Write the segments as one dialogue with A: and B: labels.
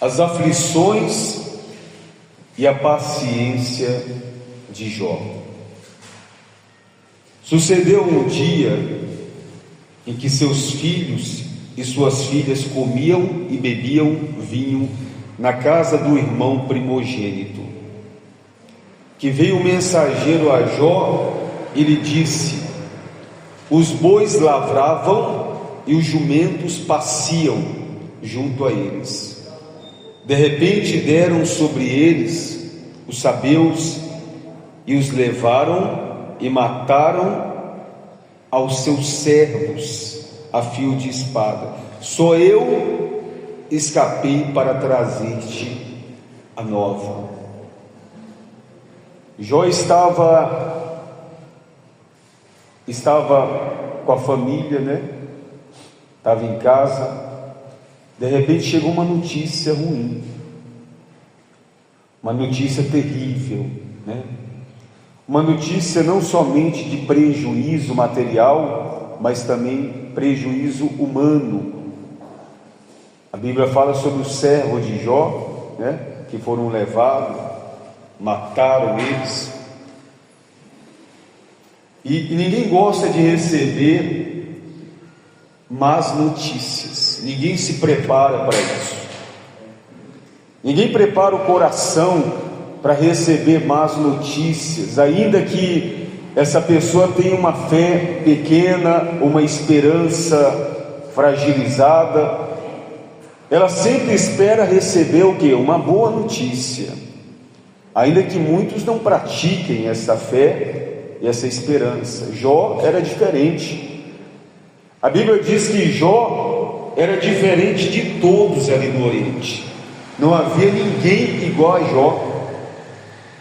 A: as aflições e a paciência de Jó. Sucedeu um dia em que seus filhos e suas filhas comiam e bebiam vinho na casa do irmão primogênito, que veio um mensageiro a Jó e lhe disse: os bois lavravam e os jumentos paciam junto a eles. De repente deram sobre eles os sabeus e os levaram e mataram aos seus servos a fio de espada. Só eu escapei para trazer-te a nova. Jó estava com a família, né? Estava em casa. De repente chegou uma notícia ruim, uma notícia terrível, né? Uma notícia não somente de prejuízo material, mas também prejuízo humano. A Bíblia fala sobre o servo de Jó, né? Que foram levados, mataram eles. E ninguém gosta de receber más notícias, ninguém se prepara para isso, ninguém prepara o coração para receber más notícias, ainda que essa pessoa tenha uma fé pequena, uma esperança fragilizada, ela sempre espera receber o quê? Uma boa notícia, ainda que muitos não pratiquem essa fé e essa esperança. Jó era diferente. A Bíblia diz que Jó era diferente de todos ali no Oriente, não havia ninguém igual a Jó.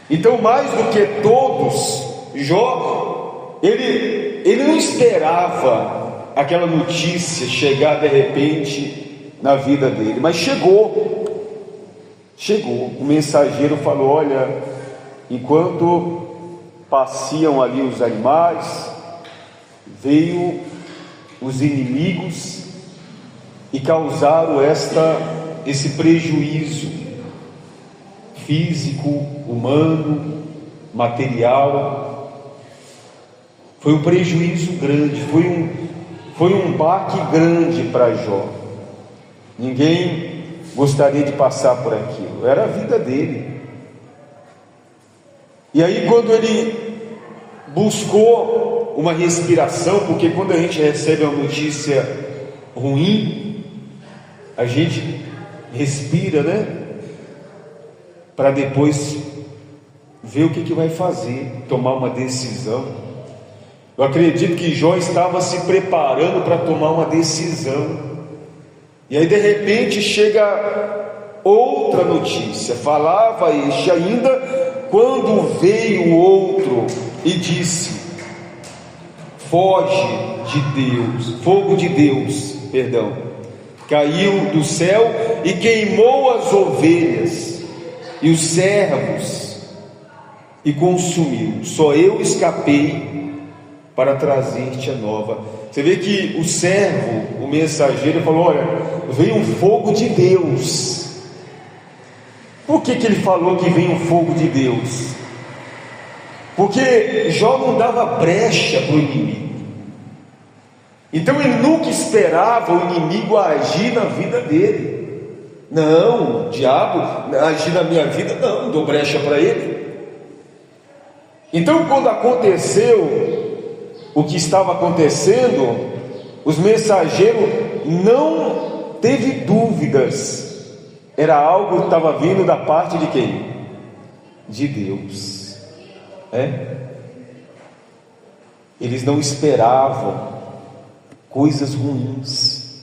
A: Então, mais do que todos, Jó, ele não esperava aquela notícia chegar de repente na vida dele, mas chegou. O mensageiro falou: olha, enquanto passeam ali os animais, veio os inimigos e causaram esse prejuízo físico, humano, material. Foi um prejuízo grande, foi um baque grande para Jó. Ninguém gostaria de passar por aquilo, era a vida dele. E aí, quando ele buscou uma respiração, porque quando a gente recebe uma notícia ruim, a gente respira, né? Para depois ver o que vai fazer, tomar uma decisão. Eu acredito que Jó estava se preparando para tomar uma decisão, e aí de repente chega outra notícia. Falava este ainda, quando veio outro e disse: fogo de Deus, caiu do céu e queimou as ovelhas e os servos e consumiu. Só eu escapei para trazer-te a nova. Você vê que o servo, o mensageiro, falou: olha, veio um fogo de Deus. Por que ele falou que veio um fogo de Deus? Porque Jó não dava brecha para o inimigo. Então ele nunca esperava o inimigo agir na vida dele. Não, o diabo agir na minha vida, não dou brecha para ele. Então, quando aconteceu o que estava acontecendo, os mensageiros não teve dúvidas. Era algo que estava vindo da parte de quem? De Deus. Eles não esperavam coisas ruins.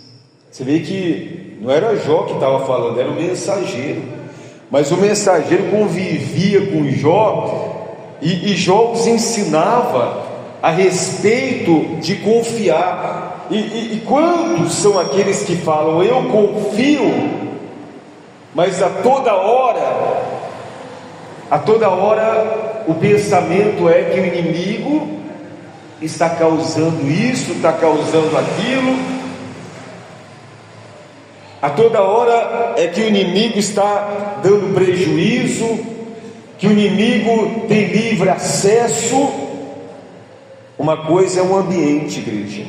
A: Você vê que não era Jó que estava falando, era o mensageiro. Mas o mensageiro convivia com Jó, e Jó os ensinava a respeito de confiar. E quantos são aqueles que falam: eu confio, mas a toda hora o pensamento é que o inimigo está causando isso, está causando aquilo. A toda hora é que o inimigo está dando prejuízo, que o inimigo tem livre acesso. Uma coisa é o ambiente, igreja,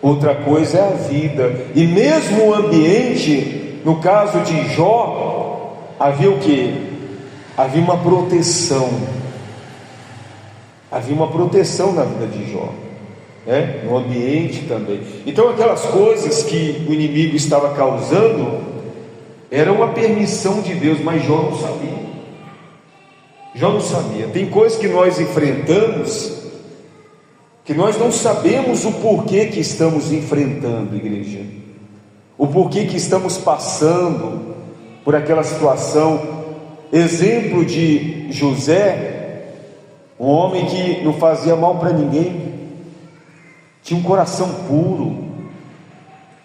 A: outra coisa é a vida. E mesmo o ambiente, no caso de Jó, havia o que? Havia uma proteção. Havia uma proteção na vida de Jó, no ambiente também. Então aquelas coisas que o inimigo estava causando era uma permissão de Deus, mas Jó não sabia. Jó não sabia. Tem coisas que nós enfrentamos que nós não sabemos o porquê que estamos enfrentando, igreja, o porquê que estamos passando por aquela situação. Exemplo de José, um homem que não fazia mal para ninguém, tinha um coração puro,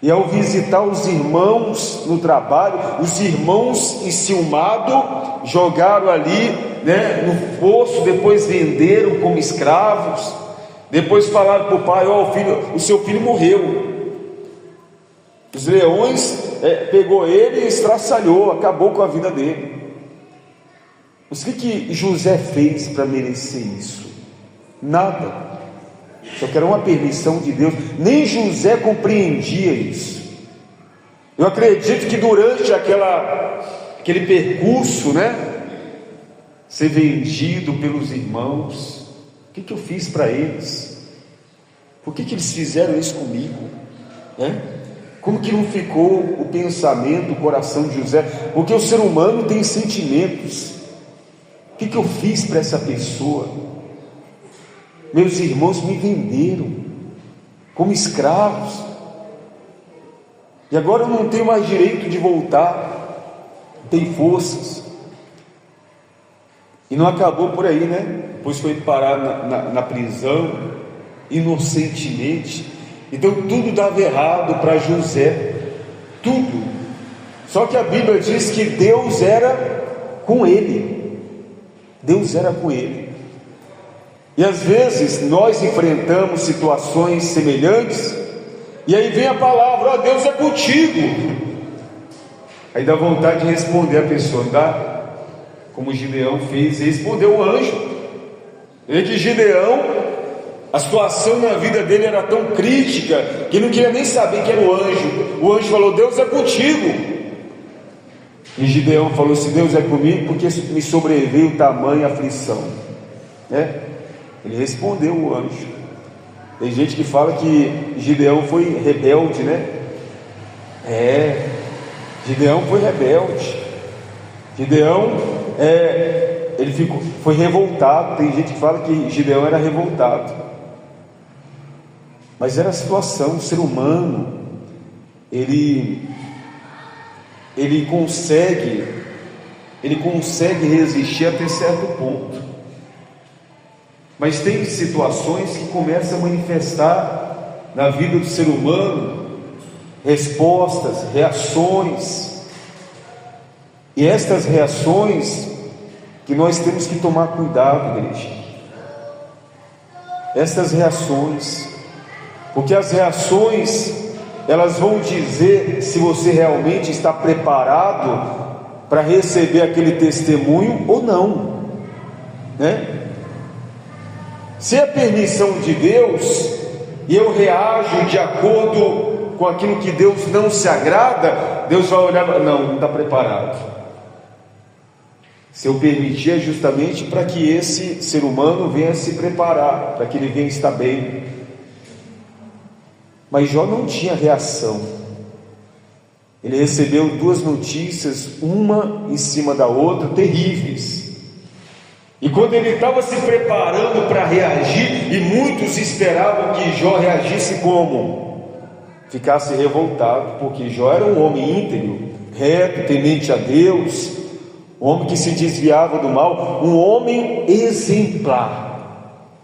A: e ao visitar os irmãos no trabalho, os irmãos enciumados jogaram ali, no poço, depois venderam como escravos, depois falaram para o pai: o seu filho morreu. Os leões pegou ele e estraçalhou, acabou com a vida dele. Mas o que José fez para merecer isso? Nada. Só que era uma permissão de Deus. Nem José compreendia isso. Eu acredito que durante aquele percurso, ser vendido pelos irmãos, o que eu fiz para eles? Por que eles fizeram isso comigo? Como que não ficou o pensamento, o coração de José? Porque o ser humano tem sentimentos. O que eu fiz para essa pessoa? Meus irmãos me venderam como escravos, e agora eu não tenho mais direito de voltar, não tenho forças. E não acabou por aí, Depois foi parar na prisão, inocentemente. Então tudo dava errado para José, tudo. Só que a Bíblia diz que Deus era com ele. Deus era com ele. E às vezes nós enfrentamos situações semelhantes, e aí vem a palavra: Deus é contigo. Aí dá vontade de responder a pessoa, como Gideão fez, e respondeu o anjo. E que Gideão, a situação na vida dele era tão crítica, que não queria nem saber que era o anjo. O anjo falou: Deus é contigo. E Gideão falou: se Deus é comigo, porque me sobreveio tamanha aflição? Ele respondeu o anjo. Tem gente que fala que Gideão foi rebelde, Gideão foi rebelde. Gideão, foi revoltado. Tem gente que fala que Gideão era revoltado, mas era a situação. O ser humano, ele consegue resistir até certo ponto, mas tem situações que começam a manifestar na vida do ser humano respostas, reações, e estas reações que nós temos que tomar cuidado, igreja. Estas reações, porque as reações, elas vão dizer se você realmente está preparado para receber aquele testemunho ou não, Se é permissão de Deus e eu reajo de acordo com aquilo que Deus não se agrada, Deus vai olhar: não está preparado. Se eu permitir, é justamente para que esse ser humano venha se preparar, para que ele venha estar bem. Mas Jó não tinha reação. Ele recebeu duas notícias, uma em cima da outra, terríveis. E quando ele estava se preparando para reagir, e muitos esperavam que Jó reagisse como? Ficasse revoltado, porque Jó era um homem íntegro, reto, temente a Deus, um homem que se desviava do mal, um homem exemplar.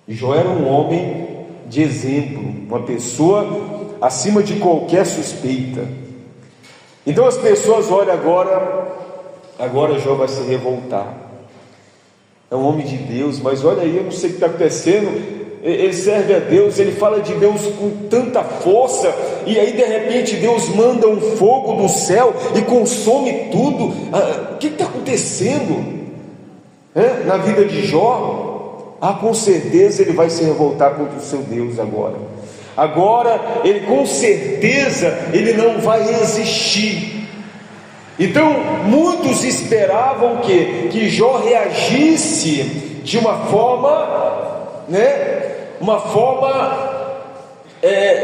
A: Jó era um homem de exemplo, uma pessoa acima de qualquer suspeita. Então as pessoas olham agora Jó vai se revoltar. É um homem de Deus, mas olha aí, eu não sei o que está acontecendo. Ele serve a Deus, ele fala de Deus com tanta força, e aí de repente Deus manda um fogo do céu e consome tudo. O que está acontecendo na vida de Jó? Com certeza ele vai se revoltar contra o seu Deus agora. Agora ele com certeza ele não vai resistir. Então muitos esperavam que Jó reagisse de uma forma,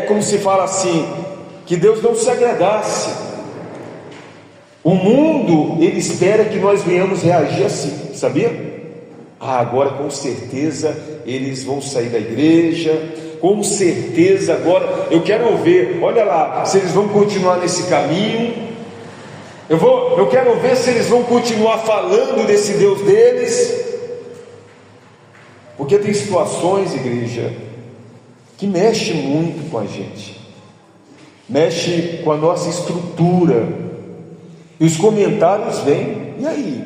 A: como se fala assim, que Deus não se agradasse. O mundo, ele espera que nós venhamos reagir assim, sabia? Agora com certeza eles vão sair da igreja, com certeza agora, eu quero ver, olha lá, se eles vão continuar nesse caminho, eu quero ver se eles vão continuar falando desse Deus deles, porque tem situações, igreja, que mexe muito com a gente, mexe com a nossa estrutura, e os comentários vêm, e aí?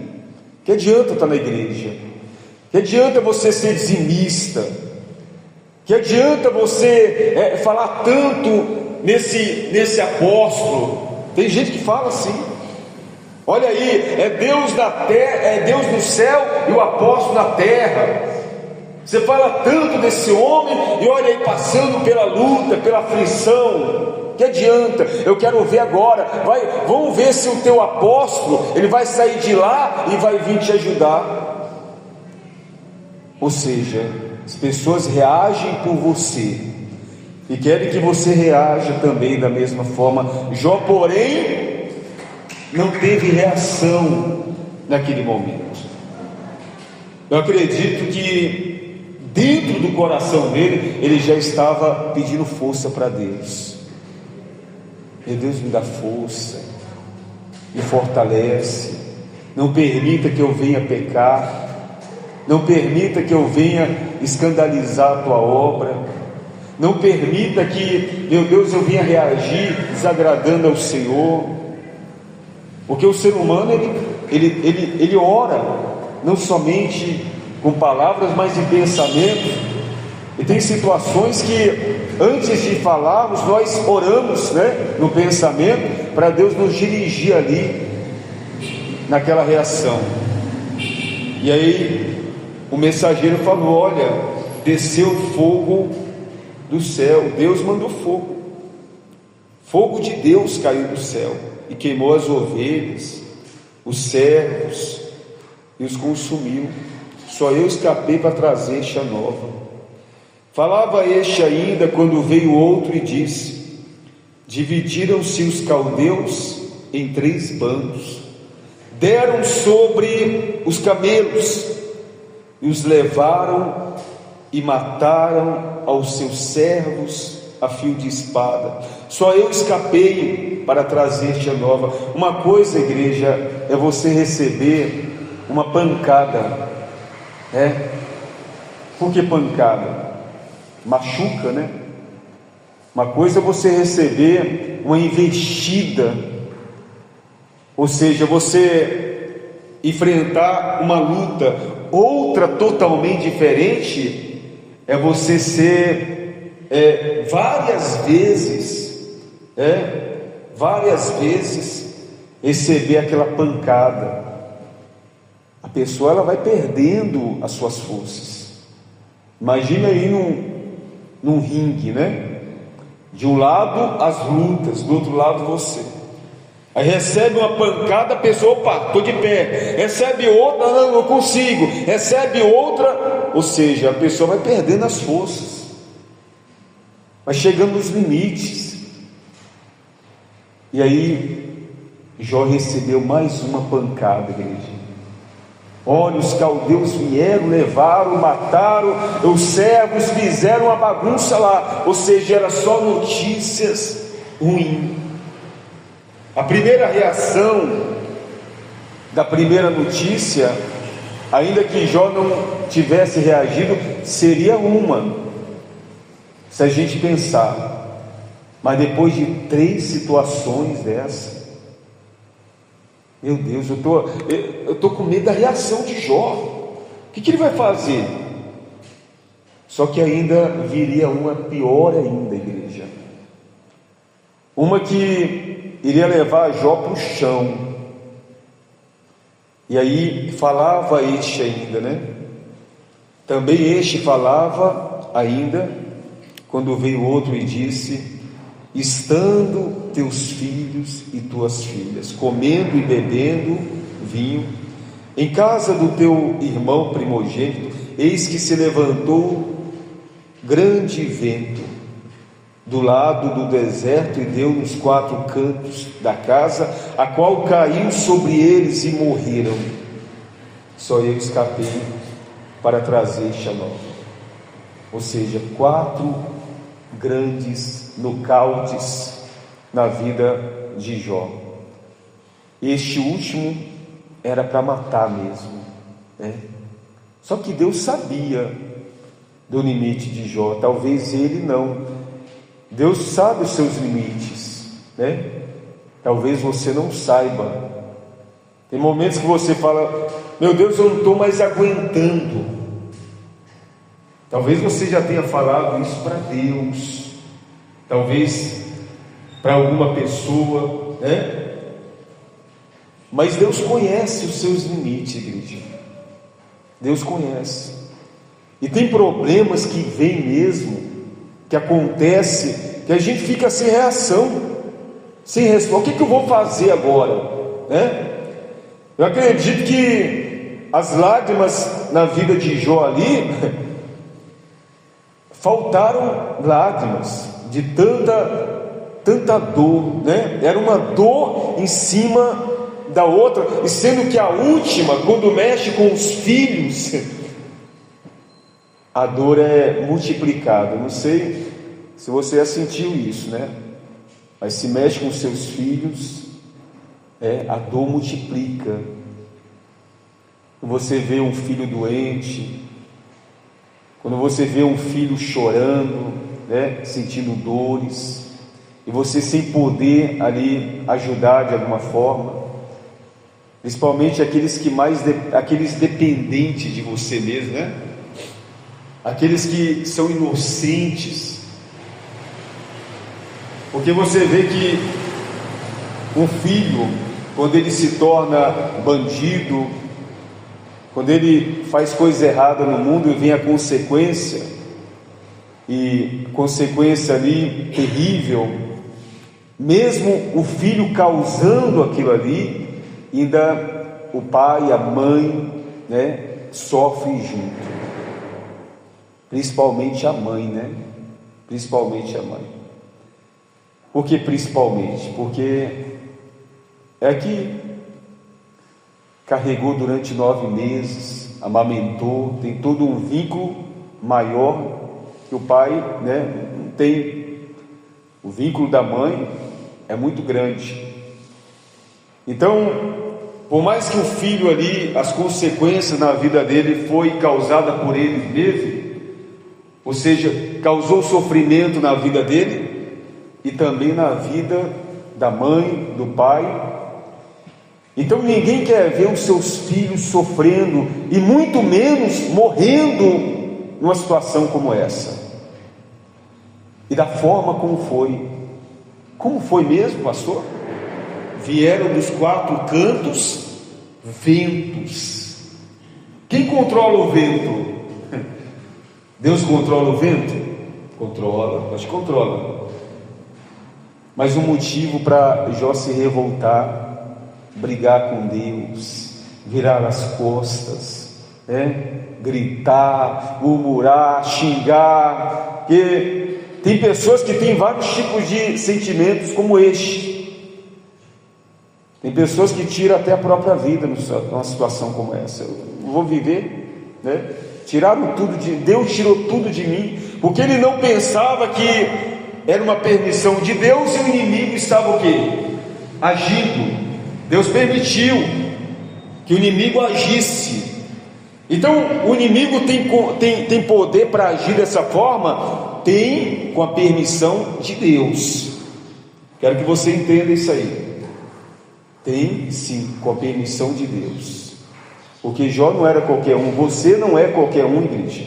A: Que adianta estar na igreja? Que adianta você ser dizimista? Que adianta você falar tanto nesse apóstolo? Tem gente que fala assim, olha aí, é Deus na terra, é Deus no céu e o apóstolo na terra. Você fala tanto desse homem e olha aí passando pela luta, pela aflição. Que adianta? Eu quero ver agora. Vamos ver se o teu apóstolo ele vai sair de lá e vai vir te ajudar. Ou seja, as pessoas reagem por você e querem que você reaja também da mesma forma. Jó, porém, não teve reação naquele momento. Eu acredito que dentro do coração dele, ele já estava pedindo força para Deus. Meu Deus, me dá força, me fortalece, não permita que eu venha pecar, não permita que eu venha escandalizar a tua obra, não permita que, meu Deus, eu venha reagir desagradando ao Senhor, porque o ser humano, ele ora, não somente com palavras, mas em pensamento, e tem situações que antes de falarmos, nós oramos, no pensamento, para Deus nos dirigir ali, naquela reação. E aí, o mensageiro falou: olha, desceu fogo do céu, Deus mandou fogo de Deus caiu do céu, e queimou as ovelhas, os servos, e os consumiu. Só eu escapei para trazer enxa nova. Falava este ainda, quando veio outro e disse: dividiram-se os caldeus em 3 bandos, deram sobre os camelos, e os levaram e mataram aos seus servos a fio de espada. Só eu escapei para trazer enxa nova. Uma coisa, igreja, é você receber uma pancada. Por que pancada? Machuca, Uma coisa é você receber uma investida, ou seja, você enfrentar uma luta. Outra totalmente diferente é você ser várias vezes receber aquela pancada. A pessoa ela vai perdendo as suas forças. Imagina aí num ringue, de um lado as lutas, do outro lado você. Aí recebe uma pancada, a pessoa, opa, estou de pé. Recebe outra, não consigo. Recebe outra, ou seja, a pessoa vai perdendo as forças, vai chegando nos limites. E aí Jó recebeu mais uma pancada, igreja. Olha, os caldeus vieram, levaram, mataram, os servos fizeram uma bagunça lá, ou seja, era só notícias ruins. A primeira reação da primeira notícia, ainda que Jó não tivesse reagido, seria uma, se a gente pensar, mas depois de 3 situações dessa, meu Deus, eu estou com medo da reação de Jó. O que ele vai fazer? Só que ainda viria uma pior ainda, igreja. uma que iria levar Jó para o chão. E aí falava este ainda, né? Também este falava ainda, quando veio outro e disse: estando teus filhos e tuas filhas, comendo e bebendo vinho, em casa do teu irmão primogênito, eis que se levantou grande vento do lado do deserto e deu nos quatro cantos da casa, a qual caiu sobre eles e morreram. Só eu escapei para trazer esta nova. Ou seja, 4 grandes nocautes na vida de Jó. Este último era para matar mesmo, né? Só que Deus sabia do limite de Jó, talvez ele não. Deus sabe os seus limites, né? Talvez você não saiba. Tem momentos que você fala: meu Deus, eu não estou mais aguentando. Talvez você já tenha falado isso para Deus, talvez para alguma pessoa, né? Mas Deus conhece os seus limites, igreja. Deus conhece. E tem problemas que vêm mesmo, que acontece, que a gente fica sem reação, sem resposta. O que eu vou fazer agora, né? Eu acredito que as lágrimas na vida de Jó ali faltaram lágrimas de tanta dor, né? Era uma dor em cima da outra, e sendo que a última, quando mexe com os filhos, a dor é multiplicada. Não sei se você já sentiu isso, né? Mas se mexe com seus filhos, a dor multiplica. Quando você vê um filho doente, quando você vê um filho chorando, né, sentindo dores, e você sem poder ali ajudar de alguma forma, principalmente aqueles aqueles dependentes de você mesmo, né? Aqueles que são inocentes, porque você vê que um filho, quando ele se torna bandido, quando ele faz coisa errada no mundo e vem a consequência, e consequência ali terrível, mesmo o filho causando aquilo ali, ainda o pai, a mãe, né, sofrem junto. Principalmente a mãe, né? Principalmente a mãe. Por que principalmente? Porque é que carregou durante 9 meses, amamentou, tem todo um vínculo maior que o pai, né, não tem. O vínculo da mãe é muito grande. Então, por mais que o filho ali, as consequências na vida dele foi causada por ele mesmo, ou seja, causou sofrimento na vida dele e também na vida da mãe, do pai. Então ninguém quer ver os seus filhos sofrendo, e muito menos morrendo numa situação como essa. E da forma como foi. Como foi mesmo, pastor? Vieram dos 4 cantos ventos. Quem controla o vento? Deus controla o vento? Controla, acho que controla. Mas um motivo para Jó se revoltar, brigar com Deus, virar as costas, né? Gritar, murmurar, xingar, porque tem pessoas que têm vários tipos de sentimentos como este. Tem pessoas que tiram até a própria vida numa situação como essa. Eu vou viver, né? Tiraram tudo Deus tirou tudo de mim, porque ele não pensava que era uma permissão de Deus e o inimigo estava o quê? Agindo. Deus permitiu que o inimigo agisse. Então o inimigo tem poder para agir dessa forma? Tem, com a permissão de Deus. Quero que você entenda isso aí. Tem sim, com a permissão de Deus. Porque Jó não era qualquer um, você não é qualquer um, igreja.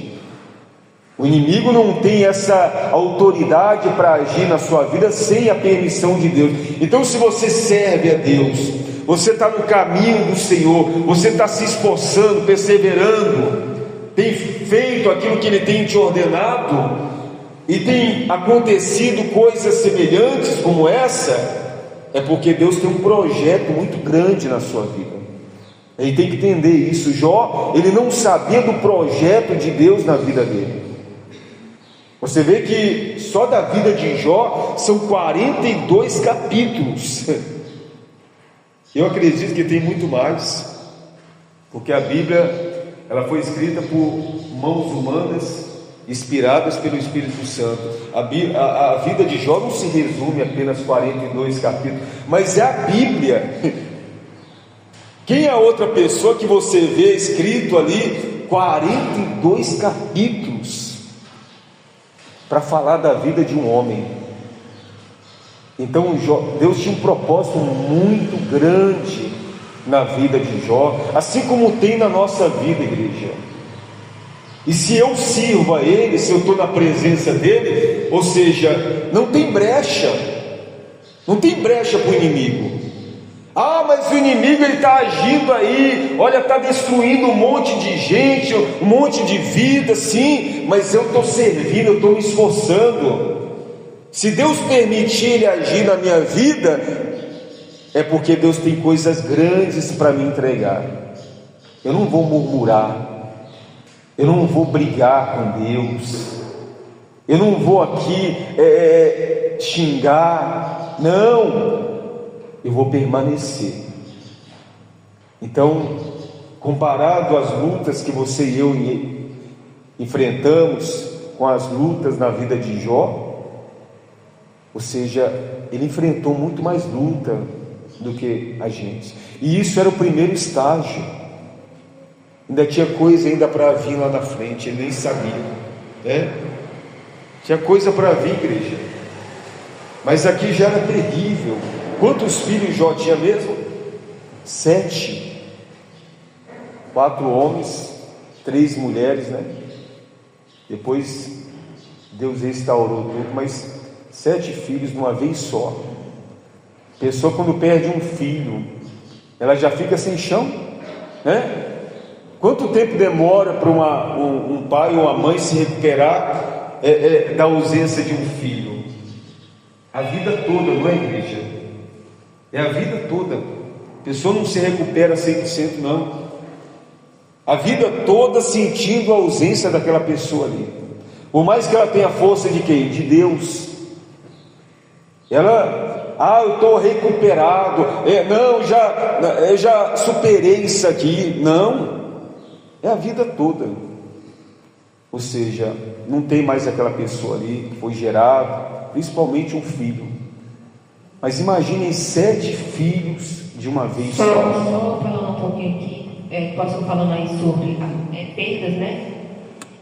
A: O inimigo não tem essa autoridade para agir na sua vida sem a permissão de Deus. Então, se você serve a Deus, você está no caminho do Senhor, você está se esforçando, perseverando, tem feito aquilo que Ele tem te ordenado, e tem acontecido coisas semelhantes como essa, é porque Deus tem um projeto muito grande na sua vida. Ele tem que entender isso. Jó, ele não sabia do projeto de Deus na vida dele. Você vê que só da vida de Jó são 42 capítulos. Eu acredito que tem muito mais, porque a Bíblia, ela foi escrita por mãos humanas, inspiradas pelo Espírito Santo. A vida de Jó não se resume a apenas 42 capítulos, mas é a Bíblia. Quem é a outra pessoa que você vê escrito ali 42 capítulos para falar da vida de um homem? Então Deus tinha um propósito muito grande na vida de Jó, assim como tem na nossa vida, igreja. E se eu sirvo a Ele, se eu estou na presença dEle, ou seja, não tem brecha para o inimigo. Ah, mas o inimigo ele está agindo aí, olha, está destruindo um monte de gente, um monte de vida, sim, mas eu estou servindo, eu estou me esforçando. Se Deus permitir ele agir na minha vida, é porque Deus tem coisas grandes para me entregar. Eu não vou murmurar, eu não vou brigar com Deus, eu não vou aqui xingar, não, eu vou permanecer. Então, comparado às lutas que você e eu enfrentamos com as lutas na vida de Jó, ou seja, ele enfrentou muito mais luta do que a gente, e isso era o primeiro estágio. Ainda tinha coisa ainda para vir lá na frente, ele nem sabia, né? Tinha coisa para vir, igreja, mas aqui já era terrível. Quantos filhos Jó tinha mesmo? 7, 4 homens, 3 mulheres, né? Depois Deus restaurou tudo, mas 7 filhos de uma vez só. Pessoa quando perde um filho, ela já fica sem chão, né? Quanto tempo demora para um pai ou uma mãe se recuperar da ausência de um filho? A vida toda, não é, igreja? É a vida toda. A pessoa não se recupera 100%, não. A vida toda sentindo a ausência daquela pessoa ali. Por mais que ela tenha força de quem? De Deus. Ela, eu estou recuperado. Eu já superei isso aqui. Não. É a vida toda. Ou seja, não tem mais aquela pessoa ali que foi gerado, principalmente um filho. Mas imaginem 7 filhos de uma vez só.
B: Só falando um pouquinho aqui, posso falando aí sobre perdas, né?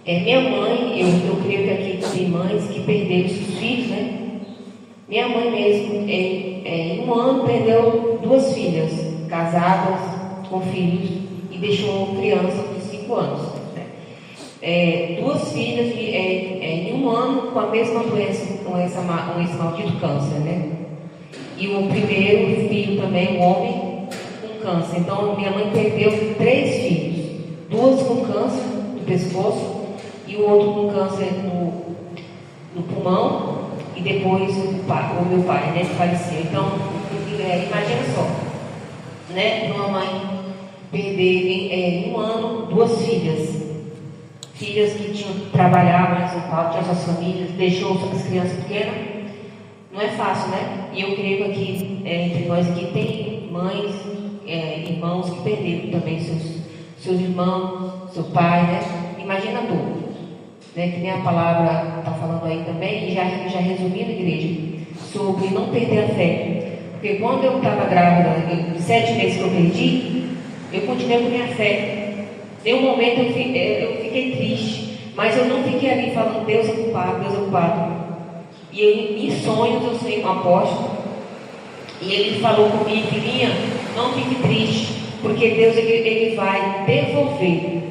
B: Minha mãe, eu creio que aqui tem mães que perderam seus filhos, né? Minha mãe mesmo, em um ano perdeu 2 filhas, casadas, com filhos, e deixou uma criança de 5 anos. Né? 2 filhas em um ano com a mesma doença, com esse maldito câncer, né? E o primeiro filho também, um homem, com câncer. Então minha mãe perdeu 3 filhos, 2 com câncer do pescoço e o outro com câncer no pulmão, e depois o meu pai, né, que faleceu. Então imagina só, né, uma mãe perder em um ano 2 filhas que trabalhavam em São Paulo, tinham suas famílias, deixou as crianças pequenas. Não é fácil, né? E eu creio que aqui, entre nós aqui, tem mães, irmãos que perderam também seus irmãos, seu pai, né? Imagina a dor, né? Que nem a palavra está falando aí também, e já resumindo, igreja, sobre não perder a fé. Porque quando eu estava grávida, de 7 meses que eu perdi, eu continuei com minha fé. Em um momento eu fiquei triste, mas eu não fiquei ali falando, Deus é culpado, Deus é culpado. E em sonhos eu sonhei com um apóstolo, e ele falou comigo, filhinha, não fique triste, porque Deus ele vai devolver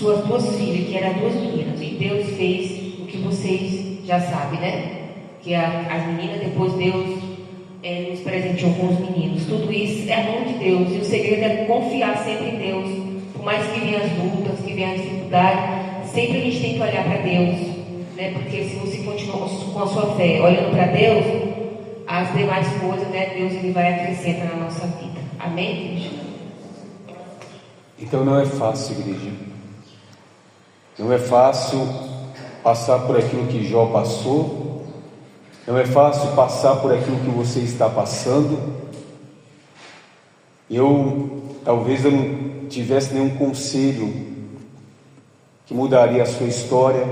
B: suas duas filhas, que eram duas meninas, e Deus fez o que vocês já sabem, né? Que as meninas, depois Deus nos presenteou com os meninos. Tudo isso é a mão de Deus, e o segredo é confiar sempre em Deus. Por mais que venham as lutas, que venham as dificuldades, sempre a gente tem que olhar para Deus, né? Porque se você continuar com a sua fé olhando para Deus, as demais coisas, né, Deus ele vai acrescentar na nossa vida. Amém, igreja?
A: Então não é fácil, igreja. Não é fácil passar por aquilo que Jó passou. Não é fácil passar por aquilo que você está passando. Talvez eu não tivesse nenhum conselho que mudaria a sua história,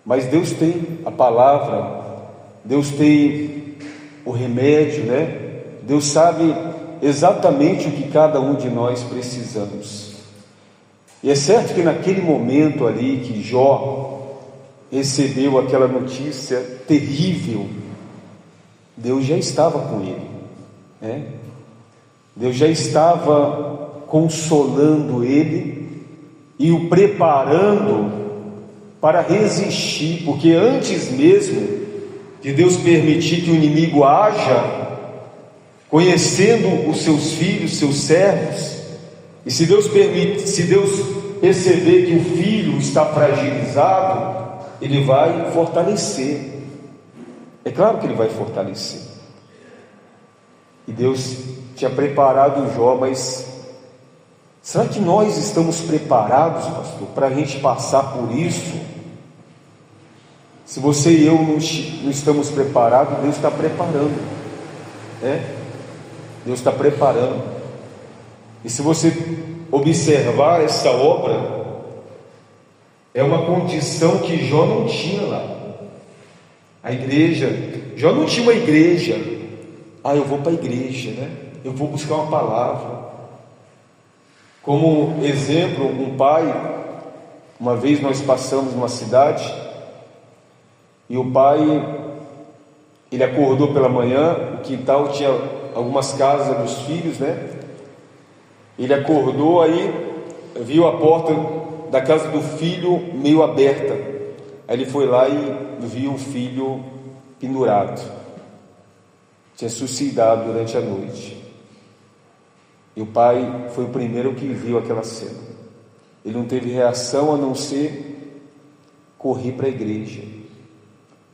A: mas Deus tem a palavra, Deus tem o remédio, né? Deus sabe exatamente o que cada um de nós precisamos. E é certo que naquele momento ali que Jó recebeu aquela notícia terrível, Deus já estava com ele, né? Deus já estava consolando ele e o preparando para resistir, porque antes mesmo de Deus permitir que o inimigo haja, conhecendo os seus filhos, seus servos, e se Deus perceber que o filho está fragilizado, Ele vai fortalecer. É claro que Ele vai fortalecer. E Deus tinha preparado Jó, mas será que nós estamos preparados, pastor, para a gente passar por isso? Se você e eu não estamos preparados, Deus está preparando, né? Deus está preparando. E se você observar essa obra, é uma condição que Jó não tinha lá. A igreja, Jó não tinha uma igreja. Eu vou para a igreja, né? Eu vou buscar uma palavra. Como exemplo, um pai, uma vez nós passamos numa cidade, e o pai, ele acordou pela manhã, o quintal tinha algumas casas dos filhos, né? Ele acordou, aí viu a porta da casa do filho meio aberta. Aí ele foi lá e viu o filho pendurado, tinha suicidado durante a noite. E o pai foi o primeiro que viu aquela cena. Ele não teve reação a não ser correr para a igreja.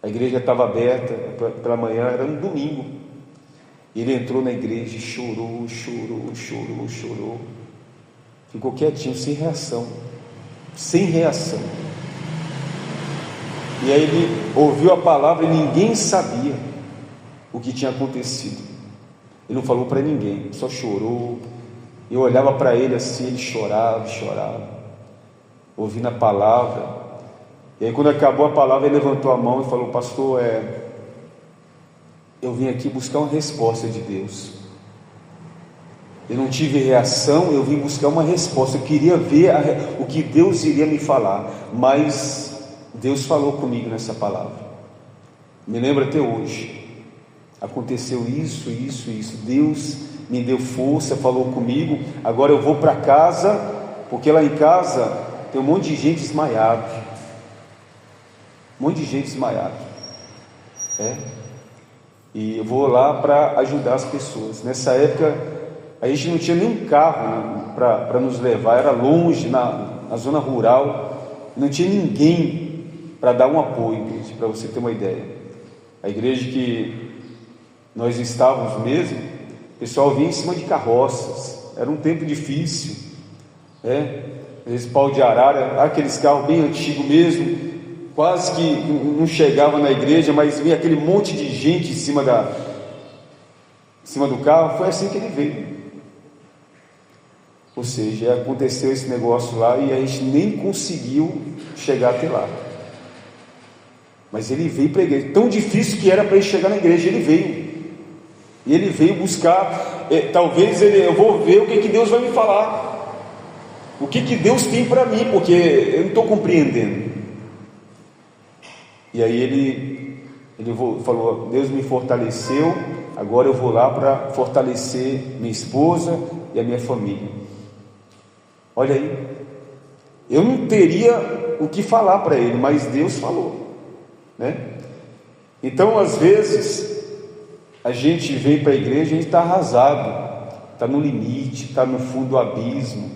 A: A igreja estava aberta pela manhã, era um domingo. Ele entrou na igreja e chorou. Ficou quietinho, sem reação. E aí ele ouviu a palavra e ninguém sabia o que tinha acontecido. Ele não falou para ninguém, só chorou. Eu olhava para ele assim, ele chorava, ouvindo a palavra. E aí quando acabou a palavra, ele levantou a mão e falou: pastor, eu vim aqui buscar uma resposta de Deus. Eu não tive reação, eu vim buscar uma resposta. Eu queria ver o que Deus iria me falar, mas Deus falou comigo nessa palavra. Me lembro até hoje. Aconteceu isso. Deus me deu força, falou comigo. Agora eu vou para casa, porque lá em casa tem um monte de gente desmaiada. E eu vou lá para ajudar as pessoas. Nessa época a gente não tinha nenhum carro para nos levar, era longe, na zona rural, não tinha ninguém para dar um apoio, para você ter uma ideia. A igreja que nós estávamos mesmo, o pessoal vinha em cima de carroças, era um tempo difícil, né? Esse pau de arara, aqueles carros bem antigos mesmo, quase que não chegava na igreja, mas vinha aquele monte de gente em cima do carro. Foi assim que ele veio. Ou seja, aconteceu esse negócio lá e a gente nem conseguiu chegar até lá. Mas ele veio para a igreja. Tão difícil que era para ele chegar na igreja, ele veio. E ele veio buscar. Talvez eu vou ver o que Deus vai me falar. O que Deus tem para mim, porque eu não estou compreendendo. E aí ele falou: Deus me fortaleceu, agora eu vou lá para fortalecer minha esposa e a minha família. Olha aí, Eu não teria o que falar para ele, mas Deus falou, né? Então, às vezes, a gente vem para a igreja, a gente está arrasado, está no limite, está no fundo do abismo,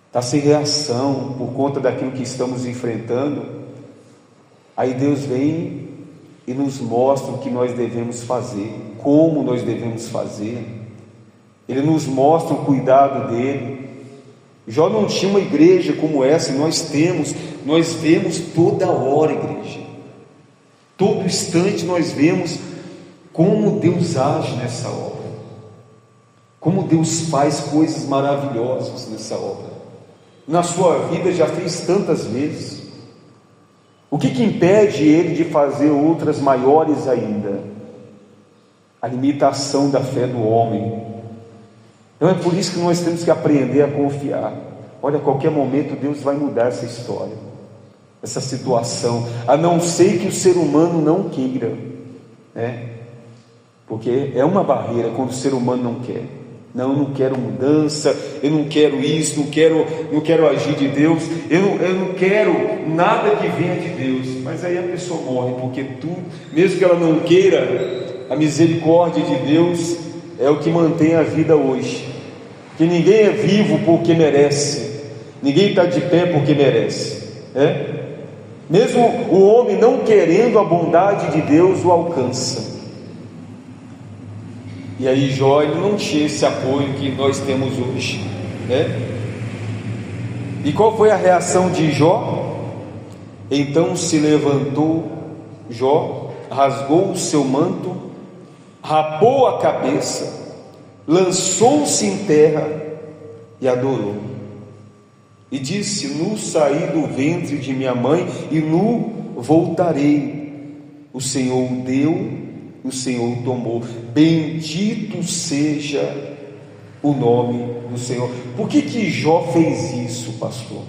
A: está sem reação por conta daquilo que estamos enfrentando. Aí Deus vem e nos mostra o que nós devemos fazer, como nós devemos fazer. Ele nos mostra o cuidado dele. Jó não tinha uma igreja como essa, e nós vemos toda hora, igreja, todo instante nós vemos como Deus age nessa obra, como Deus faz coisas maravilhosas nessa obra. Na sua vida já fez tantas vezes. O que impede ele de fazer outras maiores ainda? A limitação da fé do homem. Então é por isso que nós temos que aprender a confiar. Olha, a qualquer momento Deus vai mudar essa história, essa situação, a não ser que o ser humano não queira, né? Porque é uma barreira quando o ser humano não quer. Não, eu não quero mudança, eu não quero isso, não quero agir de Deus, eu não quero nada que venha de Deus. Mas aí a pessoa morre, porque mesmo que ela não queira, a misericórdia de Deus é o que mantém a vida hoje. Que ninguém é vivo porque merece, ninguém está de pé porque merece, né? Mesmo o homem não querendo, a bondade de Deus o alcança. E aí Jó, ele não tinha esse apoio que nós temos hoje, né? E qual foi a reação de Jó? Então se levantou Jó, rasgou o seu manto, rapou a cabeça, lançou-se em terra e adorou. E disse: nu saí do ventre de minha mãe e nu voltarei. O Senhor deu, o Senhor tomou. Bendito seja o nome do Senhor. Por que Jó fez isso, pastor?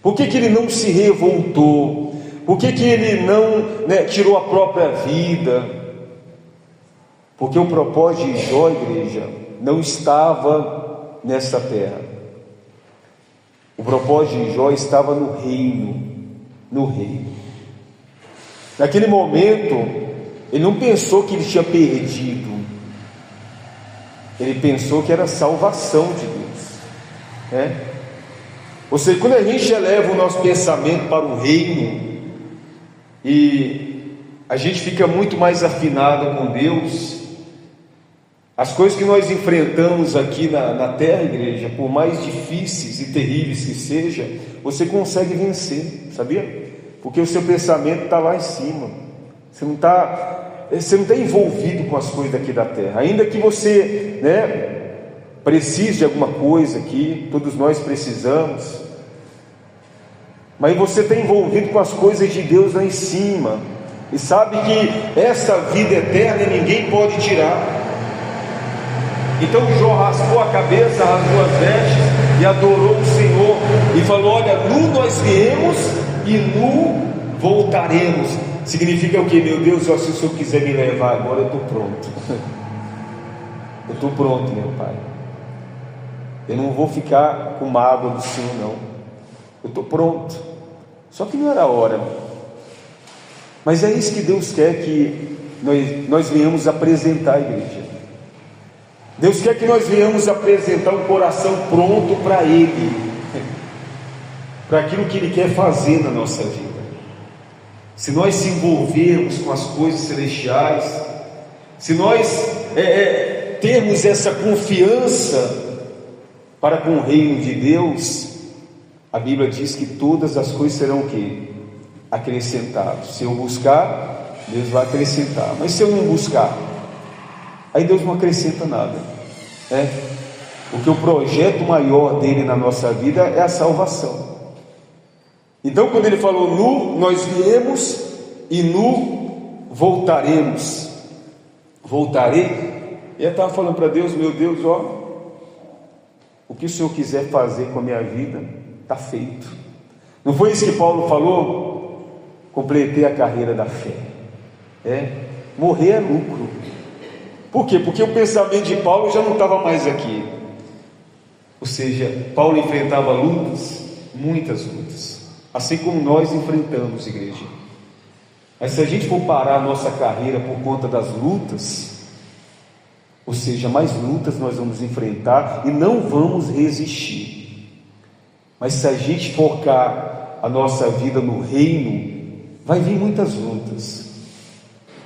A: Por que ele não se revoltou? Por que ele não, tirou a própria vida? Porque o propósito de Jó, igreja, não estava nessa terra. O propósito de Jó estava no reino. No reino. Naquele momento, ele não pensou que ele tinha perdido. Ele pensou que era salvação de Deus, né? Ou seja, quando a gente eleva o nosso pensamento para o reino, e a gente fica muito mais afinado com Deus, as coisas que nós enfrentamos aqui na terra, igreja, por mais difíceis e terríveis que sejam, você consegue vencer, sabia? Porque o seu pensamento está lá em cima. Você não está envolvido com as coisas daqui da terra. Ainda que você, precise de alguma coisa aqui, todos nós precisamos, mas você está envolvido com as coisas de Deus lá em cima, e sabe que essa vida eterna ninguém pode tirar. Então Jó raspou a cabeça, rasgou as vestes e adorou o Senhor e falou: olha, nu nós viemos e nu voltaremos. Significa o que? Meu Deus, se o Senhor quiser me levar agora, eu estou pronto. Eu estou pronto, meu Pai. Eu não vou ficar com mágoa do Senhor, não. Eu estou pronto. Só que não era a hora. Mas é isso que Deus quer que nós venhamos apresentar à igreja. Deus quer que nós venhamos apresentar um coração pronto para Ele, para aquilo que Ele quer fazer na nossa vida. Se nós se envolvermos com as coisas celestiais, se nós termos essa confiança para com o reino de Deus, a Bíblia diz que todas as coisas serão o quê? Acrescentadas. Se eu buscar, Deus vai acrescentar. Mas se eu não buscar, aí Deus não acrescenta nada, né? Porque o projeto maior dele na nossa vida é a salvação. Então, quando ele falou nu, nós viemos e nu voltaremos. Voltarei. Ele estava falando para Deus: meu Deus, o que o Senhor quiser fazer com a minha vida, está feito. Não foi isso que Paulo falou? Completei a carreira da fé. Morrer é lucro. Por quê? Porque o pensamento de Paulo já não estava mais aqui. Ou seja, Paulo enfrentava lutas, muitas lutas, assim como nós enfrentamos, igreja. Mas se a gente for parar a nossa carreira por conta das lutas, ou seja, mais lutas nós vamos enfrentar e não vamos resistir. Mas se a gente focar a nossa vida no reino, vai vir muitas lutas,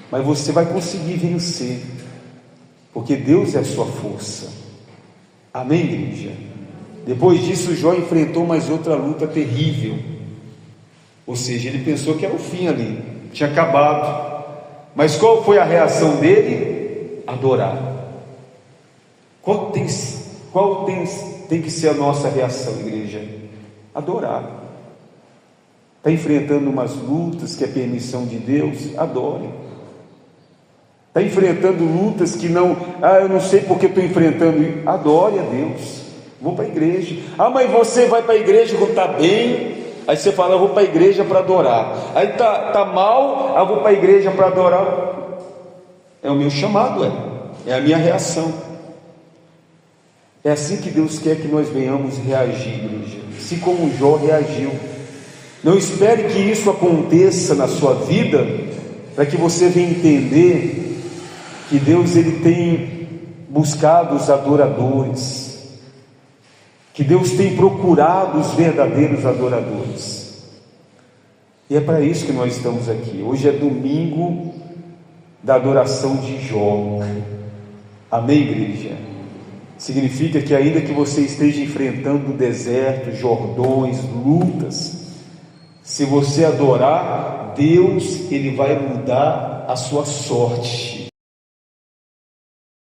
A: mas você vai conseguir vencer, porque Deus é a sua força. Amém, igreja? Depois disso, Jó enfrentou mais outra luta terrível, ou seja, ele pensou que era o fim ali, tinha acabado. Mas qual foi a reação dele? Adorar. Qual tem que ser a nossa reação, igreja? Adorar. Está enfrentando umas lutas que é permissão de Deus? Adore. Está enfrentando lutas que não, eu não sei porque estou enfrentando. Adore a Deus. Vou para a igreja. Mas você vai para a igreja quando está bem. Aí você fala, eu vou para a igreja para adorar. Aí tá mal, eu vou para a igreja para adorar. É o meu chamado, é a minha reação. É assim que Deus quer que nós venhamos reagir, igreja, assim como Jó reagiu. Não espere que isso aconteça na sua vida, para que você venha entender que Deus ele tem buscado os adoradores, que Deus tem procurado os verdadeiros adoradores. E é para isso que nós estamos aqui. Hoje é domingo da adoração de Jó. Amém, igreja? Significa que ainda que você esteja enfrentando desertos, jordões, lutas, se você adorar, Deus ele vai mudar a sua sorte.